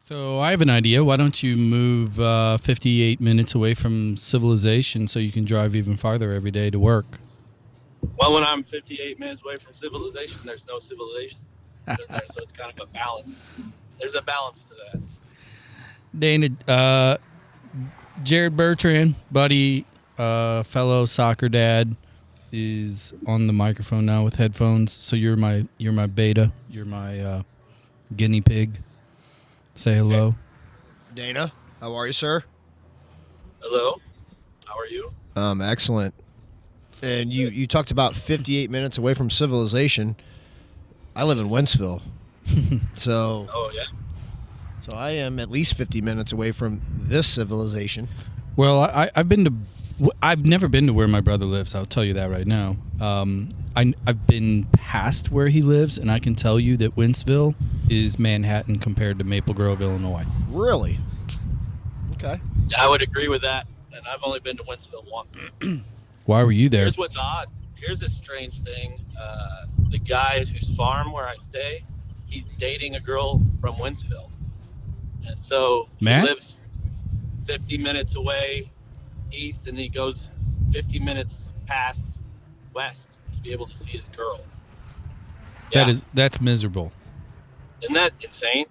So I have an idea. Why don't you move 58 minutes away from civilization so you can drive even farther every day to work? Well, when I'm 58 minutes away from civilization, there's no civilization in there, so it's kind of a balance. There's a balance to that. Dana, Jared Bertrand, buddy, fellow soccer dad, is on the microphone now with headphones. So you're my beta. You're my guinea pig. Say hello. Dana, how are you, sir? Hello, how are you? Excellent. And you talked about 58 minutes away from civilization. I live in Wentzville, so Oh yeah. so I am at least 50 minutes away from this civilization. Well, I've been to. I've never been to where my brother lives. I'll tell you that right now. I've been past where he lives, and I can tell you that Wentzville is Manhattan compared to Maple Grove, Illinois. Really? Okay. I would agree with that, and I've only been to Wentzville once. Why were you there? Here's what's odd. Here's a strange thing. The guy whose farm where I stay, he's dating a girl from Wentzville, and so he Matt? lives 50 minutes away east, and he goes 50 minutes past west to be able to see his girl. Yeah. That's miserable. Isn't that insane?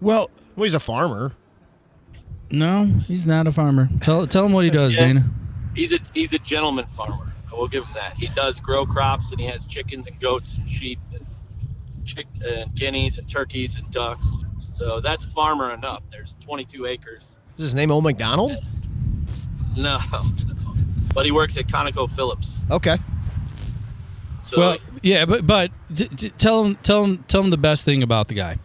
Well, Well, he's a farmer. no, he's not a farmer. Tell him what he does, Yeah. Dana. He's a gentleman farmer. I will give him that. He does grow crops, and he has chickens and goats and sheep and guineas and turkeys and ducks. So that's farmer enough. There's 22 acres. Is his name Old McDonald? No, but he works at ConocoPhillips. Okay. So Well, yeah, but tell him the best thing about the guy.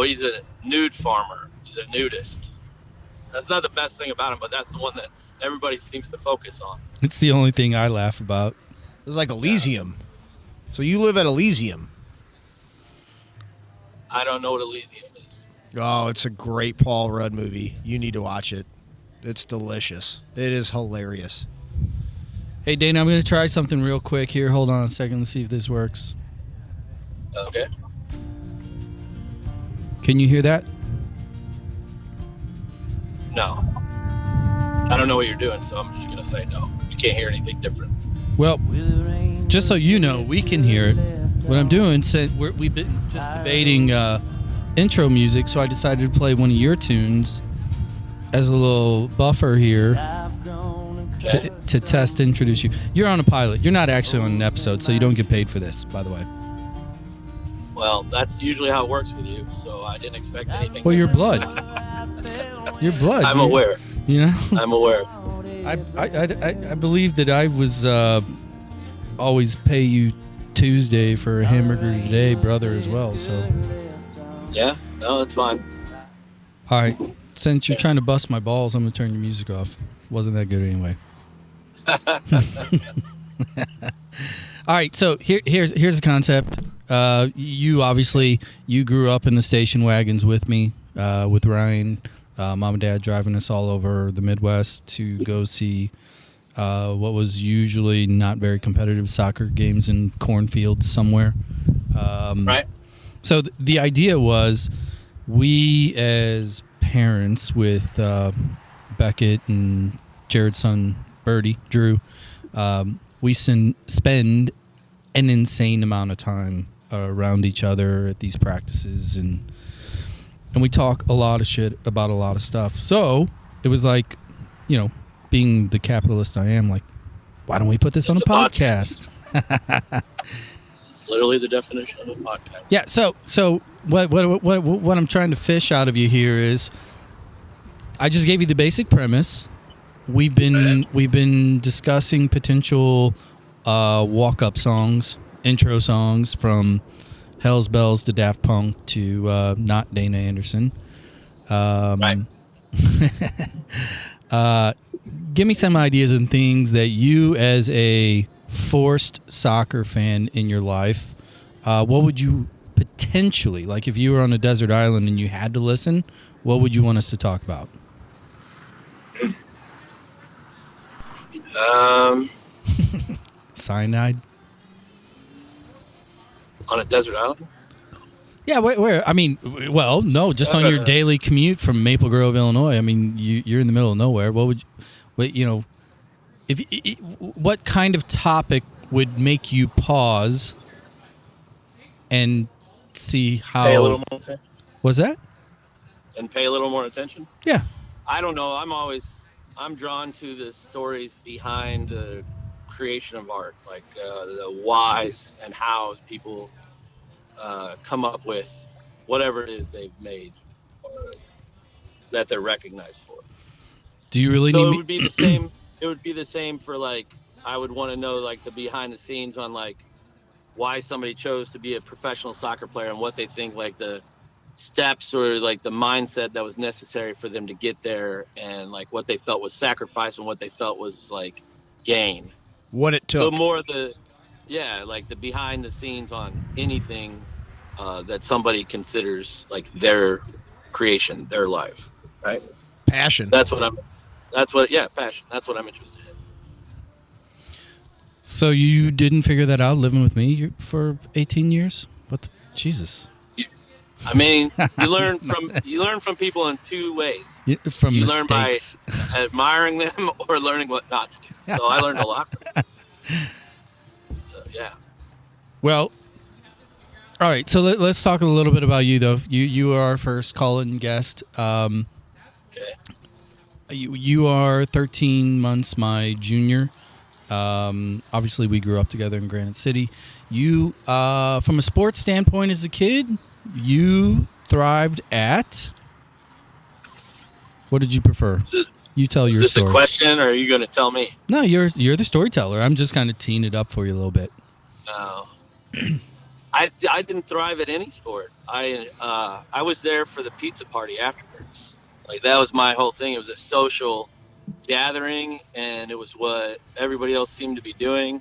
he's a nude farmer. He's a nudist. That's not the best thing about him, but that's the one that everybody seems to focus on. It's the only thing I laugh about. It's like Elysium. So you live at Elysium. I don't know what Elysium is. Oh, it's a great Paul Rudd movie. You need to watch it. It's delicious. It is hilarious. Hey, Dana, I'm going to try something real quick here. Hold on a second. Let's see if this works. Okay. Can you hear that? No. I don't know what you're doing, so I'm just going to say no. You can't hear anything different. Well, just so you know, we can hear it. What I'm doing, we've been just debating intro music, so I decided to play one of your tunes as a little buffer here to test, introduce you. You're on a pilot. You're not actually on an episode, so you don't get paid for this, by the way. Well, that's usually how it works with you, so I didn't expect anything. Well, your blood. Your blood. I'm aware. You know? I'm aware. I believe that I was always pay you Tuesday for a hamburger today, brother, as well. So, Yeah? No, that's fine. all right. Since you're trying to bust my balls, I'm gonna turn your music off. Wasn't that good anyway. All right. So here's the concept. You obviously grew up in the station wagons with me, with Ryan. Mom and Dad driving us all over the Midwest to go see what was usually not very competitive soccer games in cornfields somewhere. Right? So the idea was we as parents with Beckett and Jared's son, Birdie, Drew, we spend an insane amount of time around each other at these practices, and we talk a lot of shit about a lot of stuff. So it was like, being the capitalist I am, like, why don't we put this on a podcast? This is literally the definition of a podcast. Yeah. So what I'm trying to fish out of you here is, I just gave you the basic premise. We've been discussing potential walk-up songs, intro songs from Hell's Bells to Daft Punk to not Dana Anderson. Right. Give me some ideas and things that you, as a forced soccer fan in your life, what would you potentially, like if you were on a desert island and you had to listen, what would you want us to talk about? Cyanide? On a desert island? Yeah, where? I mean, well, no, just on your daily commute from Maple Grove, Illinois. I mean, you're in the middle of nowhere. What would, what kind of topic would make you pause and see Pay a how? little more attention. Was that? And pay a little more attention. Yeah. I don't know. I'm drawn to the stories behind the creation of art, like the whys and hows people come up with whatever it is they've made or that they're recognized for. Do you really So need it me? would be the same. It would be the same for like I would want to know like the behind the scenes on like why somebody chose to be a professional soccer player and what they think like the steps or like the mindset that was necessary for them to get there and like what they felt was sacrifice and what they felt was like gain. What it So took. more of the like the behind the scenes on anything that somebody considers like their creation, their life, right? Passion. Passion. That's what I'm interested in. So you didn't figure that out living with me for 18 years? What? Jesus. I mean, you learn from people in two ways. From you mistakes. learn by admiring them or learning what not to do. So I learned a lot from them. So yeah. Well, all right. So let's talk a little bit about you, though. You are our first call-in guest. Okay. You are 13 months my junior. Obviously, we grew up together in Granite City. You, from a sports standpoint as a kid, you thrived at... What did you prefer? You tell your story. Is this a question, or are you going to tell me? No, you're the storyteller. I'm just kind of teeing it up for you a little bit. Oh. I didn't thrive at any sport. I was there for the pizza party afterwards. Like that was my whole thing. It was a social gathering, and it was what everybody else seemed to be doing.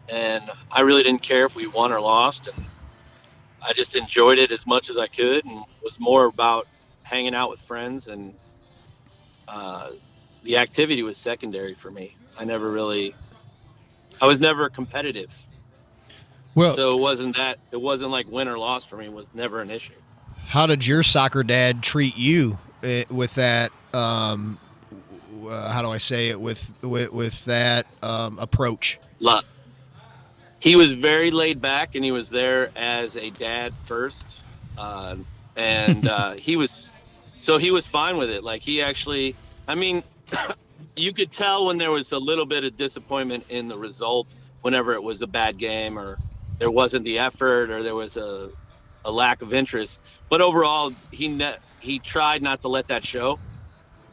And I really didn't care if we won or lost, and I just enjoyed it as much as I could, and was more about hanging out with friends. And the activity was secondary for me. I was never competitive. Well, So it wasn't like win or loss for me. It was never an issue. How did your soccer dad treat you with that? How do I say it? With that approach? He was very laid back, and he was there as a dad first, and he was fine with it. Like he actually, I mean, you could tell when there was a little bit of disappointment in the result whenever it was a bad game or there wasn't the effort or there was a lack of interest. But overall, he tried not to let that show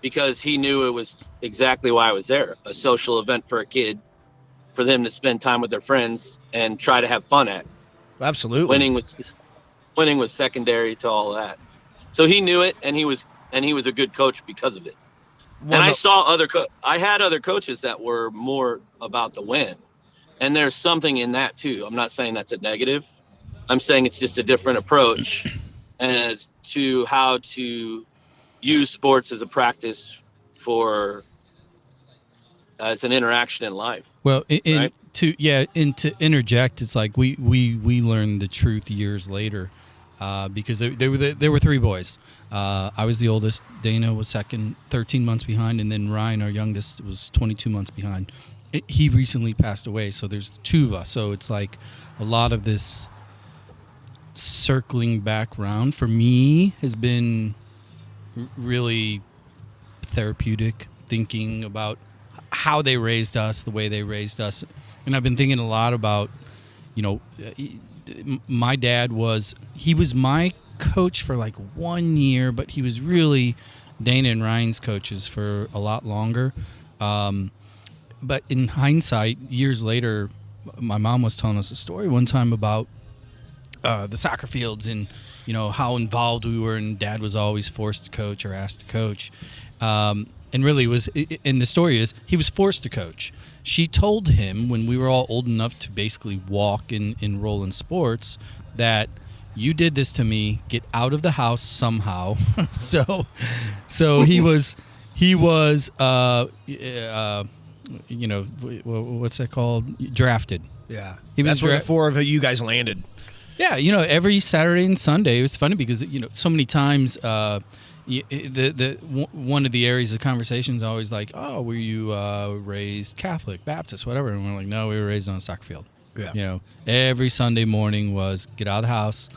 because he knew it was exactly why I was there, a social event for a kid, for them to spend time with their friends and try to have fun at. Absolutely. Winning was secondary to all that. So he knew it, and he was a good coach because of it. Well, and I saw I had other coaches that were more about the win. And there's something in that too. I'm not saying that's a negative. I'm saying it's just a different approach as to how to use sports as a practice as an interaction in life. Well, right? to interject, it's like we learned the truth years later, because there were three boys. I was the oldest. Dana was second, 13 months behind, and then Ryan, our youngest, was 22 months behind. He recently passed away, so there's two of us. So it's like a lot of this circling back round for me has been really therapeutic, thinking about how they raised us, the way they raised us. And I've been thinking a lot about, my dad was my coach for like 1 year, but he was really Dana and Ryan's coaches for a lot longer. But in hindsight, years later, my mom was telling us a story one time about the soccer fields and, how involved we were, and Dad was always forced to coach or asked to coach. And really and the story is he was forced to coach. She told him when we were all old enough to basically walk and enroll in sports that you did this to me, get out of the house somehow. so he was what's that called? Drafted. Yeah. He was That's where the four of you guys landed. Yeah, every Saturday and Sunday. It was funny because so many times one of the areas of conversation is always like, "Oh, were you raised Catholic, Baptist, whatever?" And we're like, "No, we were raised on a soccer field." Yeah. Every Sunday morning was get out of the house,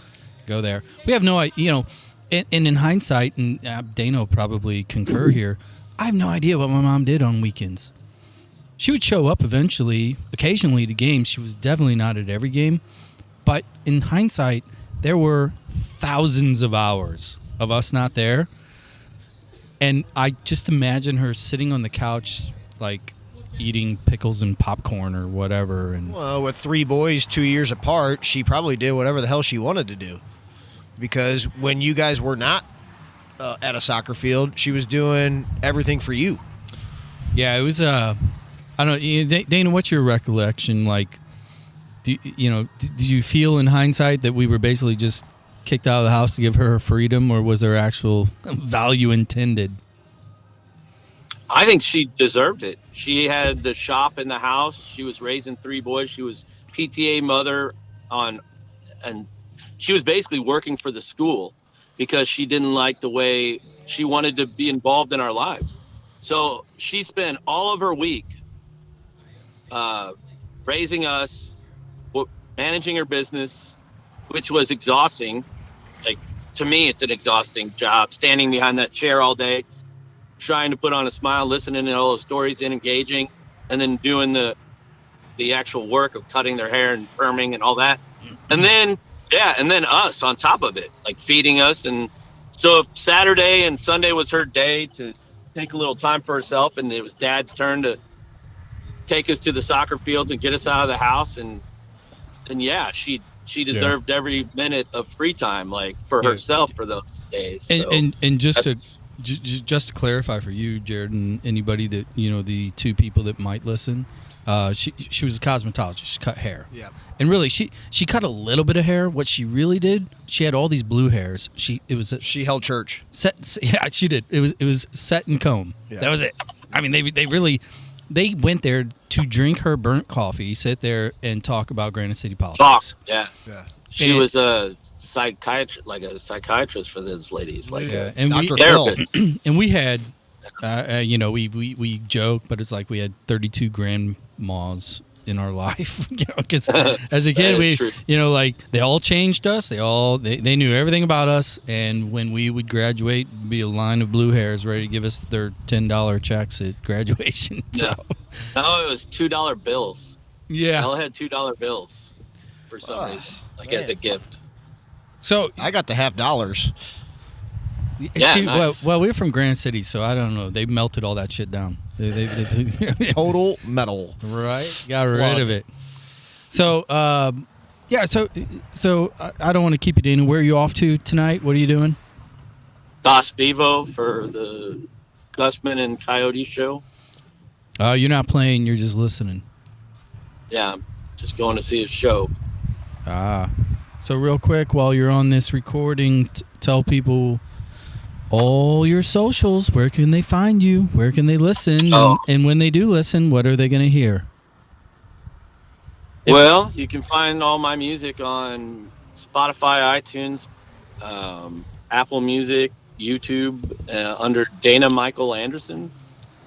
go there. We have no idea, and in hindsight, and Dana will probably concur here, I have no idea what my mom did on weekends. She would show up occasionally to games. She was definitely not at every game. But in hindsight, there were thousands of hours of us not there. And I just imagine her sitting on the couch, like eating pickles and popcorn or whatever. And Well, with 3 boys 2 years apart, she probably did whatever the hell she wanted to do. Because when you guys were not at a soccer field, she was doing everything for you. yeah, it was, I don't know, Dana, what's your recollection? Like, do you feel in hindsight that we were basically just kicked out of the house to give her freedom, or was there actual value intended? I think she deserved it. She had the shop in the house. She was raising 3 boys. She was PTA mother and she was basically working for the school because she didn't like the way she wanted to be involved in our lives. So she spent all of her week raising us, managing her business, which was exhausting. Like, to me, it's an exhausting job, standing behind that chair all day, trying to put on a smile, listening to all the stories and engaging, and then doing the actual work of cutting their hair and perming and all that. And then us on top of it, like feeding us. And so if Saturday and Sunday was her day to take a little time for herself, and it was Dad's turn to take us to the soccer fields and get us out of the house, and yeah, she deserved every minute of free time, like, for herself for those days. And just to clarify for you, Jared, and anybody that the 2 people that might listen, she was a cosmetologist. She cut hair. Yeah. And really, she cut a little bit of hair. What she really did, she had all these blue hairs. She held church. Yeah, she did. It was set and comb. Yeah. That was it. I mean, they went there to drink her burnt coffee, sit there and talk about Granite City politics. Yeah. She was a psychiatrist for those ladies, like and Dr. therapist. And we had, we joke, but it's like we had 32 grandmas in our life, because as a kid, like, they all changed us. They knew everything about us. And when we would graduate, be a line of blue hairs ready to give us their $10 checks at graduation. So. No, it was $2 bills. Yeah. They all had $2 bills for some reason, like, as a gift. So I got the $50. Yeah, see, nice. well, we're from Granite City, so I don't know. They melted all that shit down. They Total metal. Right, got rid of it. So, So I don't want to keep you, Dana. Where are you off to tonight? What are you doing? Dos Vivo for the Gusman and Coyote show. You're not playing. You're just listening. Yeah, I'm just going to see a show. So real quick, while you're on this recording, tell people all your socials. Where can they find you? Where can they listen? And when they do listen, what are they going to hear? Well, you can find all my music on Spotify, iTunes, Apple Music, YouTube, under Dana Michael Anderson.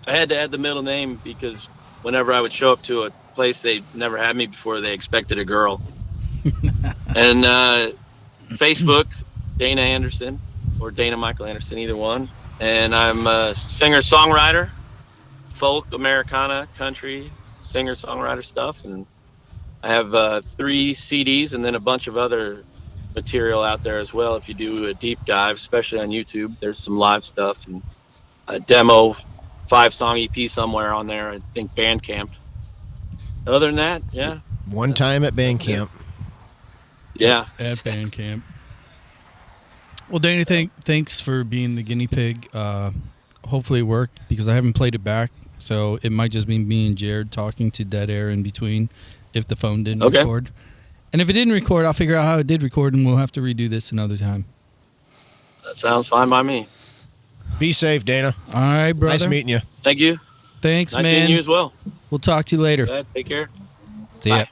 I had to add the middle name because whenever I would show up to a place they never had me before, they expected a girl. And Facebook, Dana Anderson, or Dana Michael Anderson, either one. And I'm a singer-songwriter, folk, Americana, country, singer-songwriter stuff. And I have 3 CDs and then a bunch of other material out there as well. If you do a deep dive, especially on YouTube, there's some live stuff and a demo 5-song EP somewhere on there. I think Bandcamp. Other than that, yeah. One time at Bandcamp. Yeah. At Bandcamp. Well, Dana, thanks for being the guinea pig. Hopefully it worked because I haven't played it back, so it might just be me and Jared talking to dead air in between if the phone didn't record. And if it didn't record, I'll figure out how it did record, and we'll have to redo this another time. That sounds fine by me. Be safe, Dana. All right, brother. Nice meeting you. Thank you. Thanks, nice man. meeting you as well. We'll talk to you later. Take care. See ya. Bye.